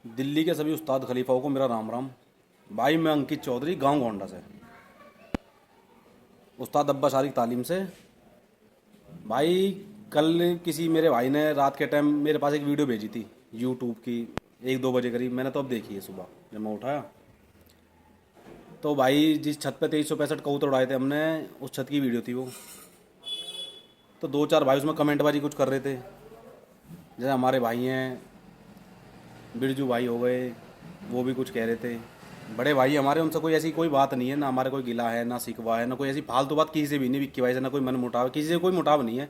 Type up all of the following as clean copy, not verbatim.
दिल्ली के सभी उस्ताद खलीफाओं को मेरा राम राम। भाई मैं अंकित चौधरी, गांव गोंडा से, उस्ताद अब्बास शारी की तालीम से। भाई कल किसी मेरे भाई ने रात के टाइम मेरे पास एक वीडियो भेजी थी यूट्यूब की, 1-2 बजे करीब। मैंने तो अब देखी है सुबह जब मैं उठाया। तो भाई जिस छत पे 2365 कबूतर उड़ाए थे हमने, उस छत की वीडियो थी वो। तो 2-4 भाई उसमें कमेंटबाजी कुछ कर रहे थे, जैसे हमारे भाई हैं बिरजू भाई हो गए, वो भी कुछ कह रहे थे। बड़े भाई हमारे, उनसे कोई ऐसी कोई बात नहीं है, ना हमारे कोई गिला है ना शिकवा है, ना कोई ऐसी फालतू बात किसी से भी नहीं। विक्की भाई से ना कोई मन मुटाव, किसी से कोई मुटाव नहीं है।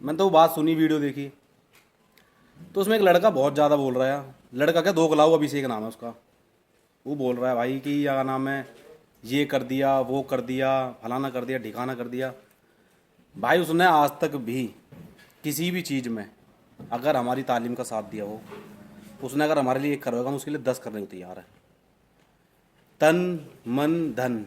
मैंने तो वो बात सुनी, वीडियो देखी, तो उसमें एक लड़का बहुत ज़्यादा बोल रहा है। लड़का क्या, 2 गलाऊ अभिषेक नाम है उसका। वो बोल रहा है भाई कि क्या नाम है, ये कर दिया, वो कर दिया, फलाना कर दिया, ढिकाना कर दिया। भाई उसने आज तक भी किसी भी चीज़ में अगर हमारी तालीम का साथ दिया हो, उसने अगर हमारे लिए 1 करोगा, हम उसके लिए 10 करने को तैयार है। तन मन धन,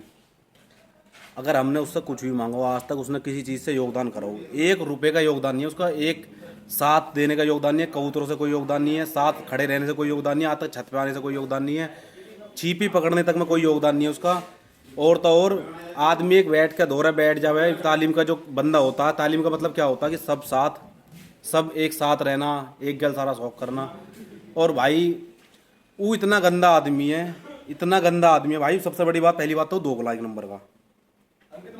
अगर हमने उससे कुछ भी मांगा हो, आज तक उसने किसी चीज़ से योगदान करा हो, 1 रुपये का योगदान नहीं है उसका, एक साथ देने का योगदान नहीं है, कबूतरों से कोई योगदान नहीं है, साथ खड़े रहने से कोई योगदान नहीं है, आज तक छत पे आने से कोई योगदान नहीं है, छीपी पकड़ने तक में कोई योगदान नहीं है उसका। और तो और आदमी एक बैठ के धोरा बैठ जावे। तालीम का जो बंदा होता है, तालीम का मतलब क्या होता है कि सब साथ, सब एक साथ रहना, एक गल सारा शौक करना। और भाई वो इतना गंदा आदमी है, इतना गंदा आदमी है भाई। सबसे बड़ी बात, पहली बात तो 2 गला 1 नंबर का,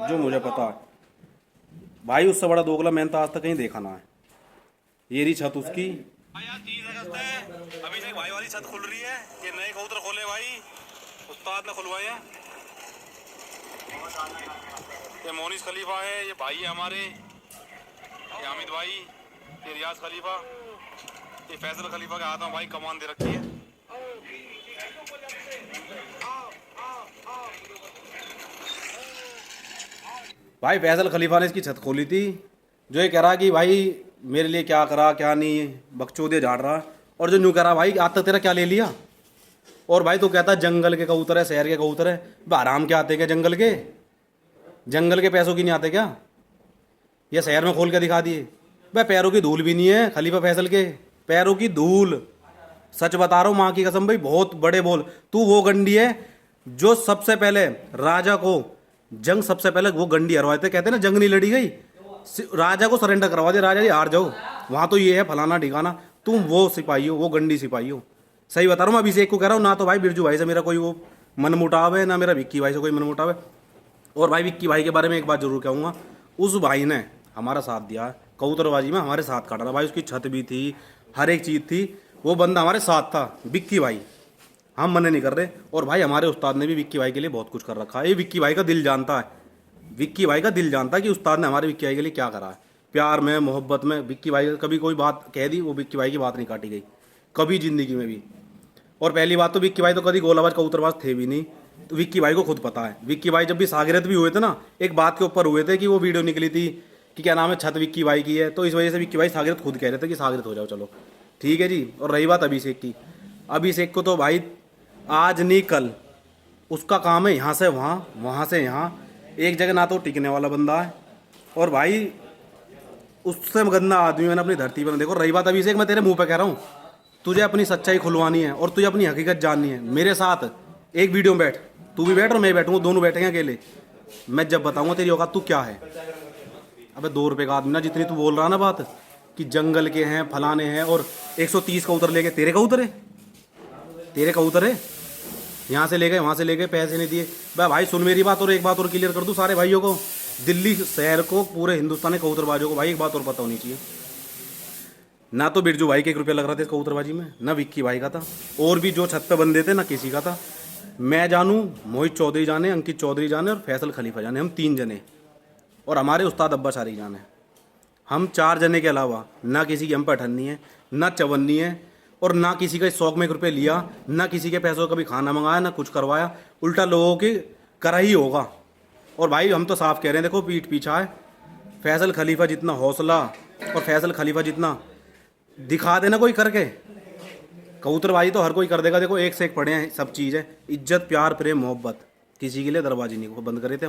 जो मुझे पता है भाई, उससे बड़ा 2 गला मैंने तो आज तक कहीं देखा ना है। ये रही छत उसकी। आज 30 अगस्त है, अभी से भाई वाली छत खुल रही है। ये नए कबूतर खोले भाई, उस्ताद ने खुलवाए हैं। ये मोनिस खलीफा है, ये भाई है हमारे, ये हामिद भाई, ये रियाज खलीफा, ये फैसल खलीफा के हाथ में भाई कमान दे रखी है। भाई फैसल खलीफा ने इसकी छत खोली थी। जो ये कह रहा कि भाई मेरे लिए क्या करा क्या नहीं, बकचोदे झाड़ रहा। और जो न्यू कह रहा भाई आज तक तेरा क्या ले लिया। और भाई तो कहता जंगल के कबूतर है, शहर के कबूतर है। आराम के आते क्या जंगल के, जंगल के पैसों की नहीं आते क्या, ये शहर में खोल के दिखा दिए। भाई पैरों की धूल भी नहीं है खलीफा फैसल के, पैरों की धूल। सच बता रहा हूँ माँ की कसम भाई, बहुत बड़े बोल। तू वो गंडी है जो सबसे पहले राजा को जंग, सबसे पहले वो गंडी हरवाए थे। कहते ना जंग नहीं लड़ी गई, राजा को सरेंडर करवा दे, राजा जी हार जाओ, वहां तो ये है फलाना ठिकाना। तुम वो सिपाही हो, वो गंडी सिपाही हो। सही बता रहा हूँ मैं अभिषेक को कह रहा हूँ ना। तो भाई बिरजू भाई से मेरा कोई वो मन मुटाव है, ना मेरा विक्की भाई से कोई मन मुटाव है। और भाई विक्की भाई के बारे में एक बात जरूर कहूँगा, उस भाई ने हमारा साथ दिया कबूतरबाजी में, हमारे साथ खड़ा रहा भाई। उसकी छत भी थी, हर एक चीज़ थी, वो बंदा हमारे साथ था विक्की भाई। हम मने नहीं कर रहे। और भाई हमारे उस्ताद ने भी विक्की भाई के लिए बहुत कुछ कर रखा है। ये विक्की भाई का दिल जानता है, विक्की भाई का दिल जानता है कि उस्ताद ने हमारे विक्की भाई के लिए क्या करा है। प्यार में, मोहब्बत में विक्की भाई कभी कोई बात कह दी, वो विक्की भाई की बात नहीं काटी गई कभी ज़िंदगी में भी। और पहली बात तो विक्की भाई तो कभी गोलाबाज कबूतरबाज थे भी नहीं। तो विक्की भाई को खुद पता है। विक्की भाई जब भी सागिरत भी हुए थे ना, एक बात के ऊपर हुए थे कि वो वीडियो निकली थी कि क्या नाम है, छत विक्की भाई की है, तो इस वजह से विक्की भाई सागिरत खुद कह रहे थे कि सागिरत हो जाओ, चलो ठीक है जी। और रही बात अभिषेक की, अभिषेक को तो भाई आज नहीं कल उसका काम है यहाँ से वहाँ, वहाँ से यहाँ, एक जगह ना तो टिकने वाला बंदा है। और भाई उससे गंदा आदमी मैंने अपनी धरती पर देखो। रही बात अभिषेक, मैं तेरे मुंह पे कह रहा हूँ, तुझे अपनी सच्चाई खुलवानी है और तुझे अपनी हकीकत जाननी है। मेरे साथ एक वीडियो में बैठ, तू भी बैठ और मैं बैठूंगा, दोनों बैठेंगे अकेले। मैं जब बताऊंगा तेरी औकात तू क्या है। अबे 2 रुपये का आदमी ना, जितनी तू बोल रहा ना बात कि जंगल के हैं फलाने हैं, और 130 कबूतर लेके, तेरे कबूतर है, तेरे कबूतर है, यहाँ से ले गए वहाँ से ले गए, पैसे नहीं दिए। भाई सुन मेरी बात, और एक बात और क्लियर कर दूँ सारे भाइयों को, दिल्ली शहर को, पूरे हिंदुस्तान के कबूतरबाजों को भाई एक बात और पता होनी चाहिए, ना तो बिरजू भाई के 1 रुपया लग रहा था इस कबूतरबाजी में, ना विक्की भाई का था, और भी जो छत पे बंदे थे ना किसी का था। मैं जानूँ, मोहित चौधरी जाने, अंकित चौधरी जाने और फैसल खलीफा जाने, हम 3 जने, और हमारे उस्ताद अब्बास शारी जाने। हम 4 जने के अलावा ना किसी की हम पे अठन्नी है, ना चवन्नी है, और ना किसी का शौक में 1 रुपये लिया, ना किसी के पैसों का कभी खाना मंगाया, ना कुछ करवाया। उल्टा लोगों की करा ही होगा। और भाई हम तो साफ कह रहे हैं, देखो पीठ पीछा है। फैसल खलीफा जितना हौसला और फैसल खलीफा जितना दिखा देना कोई करके, कबूतरबाजी तो हर कोई कर देगा। देखो एक से एक पढ़े हैं, सब चीज़ है, इज्जत प्यार प्रेम मोहब्बत, किसी के लिए दरवाजे नहीं बंद करे थे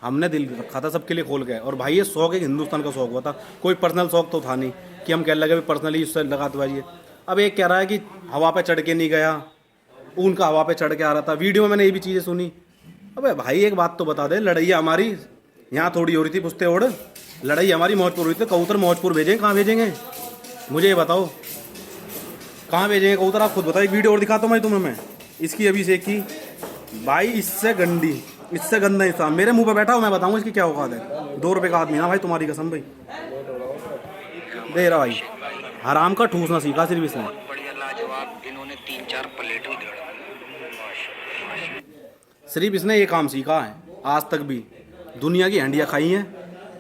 हमने दिल रखा था सबके लिए खोल के। और भाई ये शौक एक हिंदुस्तान का शौक हुआ था, कोई पर्सनल शौक तो था नहीं कि हम कह लगे पर्सनली उससे लगाते भाई। अब एक कह रहा है कि हवा पे चढ़ के नहीं गया, उनका हवा पे चढ़ के आ रहा था। वीडियो में मैंने ये भी चीज़ें सुनी। अबे भाई एक बात तो बता दे, लड़ाई हमारी यहाँ थोड़ी हो रही थी पुस्ते ओढ़, लड़ाई हमारी मौजपुर हुई थी। कबूतर मौजपुर भेजेंगे, कहाँ भेजेंगे मुझे ये बताओ, कहाँ भेजेंगे कबूतर? आप खुद बताओ। एक वीडियो और दिखाता हूँ मैं तुम्हें, मैं इसकी अभिषेक की भाई, इससे गंदी, इससे गंदा इंसान मेरे मुंह पे बैठा हो, मैं बताऊँ इसकी क्या औकात है। 2 रुपये का आदमी ना भाई, तुम्हारी कसम भाई दे रहा भाई, हराम का ठूसना सीखा सिर्फ इसने। बढ़िया लाजवाब, इन्होंने 3-4 प्लेट भी दे। सिर्फ इसने ये काम सीखा है, आज तक भी दुनिया की हंडियाँ खाई हैं,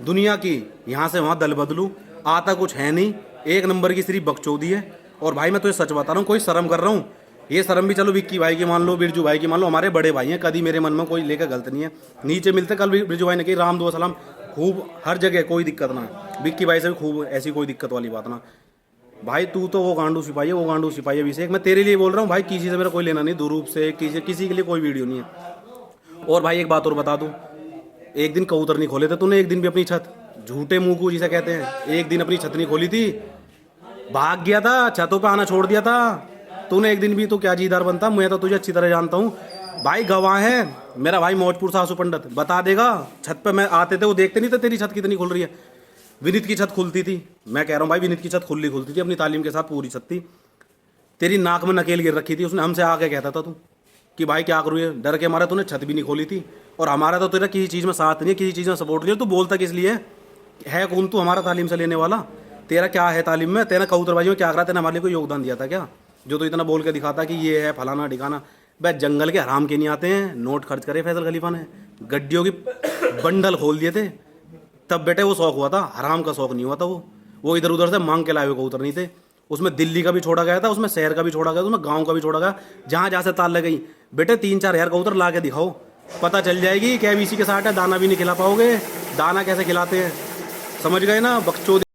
दुनिया की यहाँ से वहाँ दल बदलू, आता कुछ है नहीं, एक नंबर की सिर्फ बकचोदी है। और भाई मैं तुझे सच बता रहा हूँ, कोई शर्म कर रहा हूँ, ये शर्म भी चलो विक्की भाई की मान लो, बिरजू भाई की मान लो, हमारे बड़े भाई हैं, कभी मेरे मन में कोई लेकर गलत नहीं है। नीचे मिलते, कल भी बिरजू भाई ने कही राम दुआ सलाम, खूब हर जगह, कोई दिक्कत ना। विक्की भाई से भी खूब, ऐसी कोई दिक्कत वाली बात ना। भाई तू तो वो गांडू सिपाही है, वो गांडू सिपाही है अभिषेक, मैं तेरे लिए बोल रहा हूँ भाई, किसी से मेरा कोई लेना नहीं, दुरूप से किसी के लिए कोई वीडियो नहीं है। और भाई एक बात और बता दूं, एक दिन कबूतर नहीं खोले थे तूने, एक दिन भी अपनी छत, झूठे मुंह को जिसे कहते हैं, एक दिन अपनी छत नहीं खोली थी, भाग गया था, छतों पे आना छोड़ दिया था तूने एक दिन भी। तो क्या जीदार बनता, मैं तो तुझे अच्छी तरह जानता हूँ भाई, गवाह है मेरा भाई मौजपुर से आंसू पंडित, बता देगा। छत पे मैं आते थे, वो देखते नहीं थे तेरी छत कितनी खुल रही है। विनीत की छत खुलती थी, मैं कह रहा हूँ भाई, विनीत की छत खुलती थी, अपनी तालीम के साथ पूरी छत थी। तेरी नाक में नकेल गिर रखी थी, उसने हमसे आके कहता था तू कि भाई क्या करूँ, डर के मारे तूने छत भी नहीं खोली थी। और हमारा तो तेरा किसी चीज़ में साथ नहीं है, किसी चीज़ में सपोर्ट नहीं है, तू बोलता किस लिए है कौन तू हमारा तालीम से लेने वाला? तेरा क्या है तालीम में? तेरा कबूतरबाजी में क्या करा? तेने हमारे लिए कोई योगदान दिया था क्या, जो तो इतना बोल के दिखाता कि ये है फलाना ठिकाना? भाई जंगल के हराम के नहीं आते हैं, नोट खर्च करे फैसल खलीफा ने, गड्डियों की बंडल खोल दिए थे, तब बेटे वो शौक हुआ था, हराम का शौक नहीं हुआ था। वो इधर उधर से मांग के लाए हुए कबूतर नहीं थे। उसमें दिल्ली का भी छोड़ा गया था, उसमें शहर का भी छोड़ा गया था, उसमें गांव का भी छोड़ा गया, जहाँ जहाँ से ताल लग गई। बेटे 3-4 हज़ार कबूतर ला के दिखाओ, पता चल जाएगी क्या बीसी के साथ है। दाना भी नहीं खिला पाओगे, दाना कैसे खिलाते हैं, समझ गए ना बकचोदी।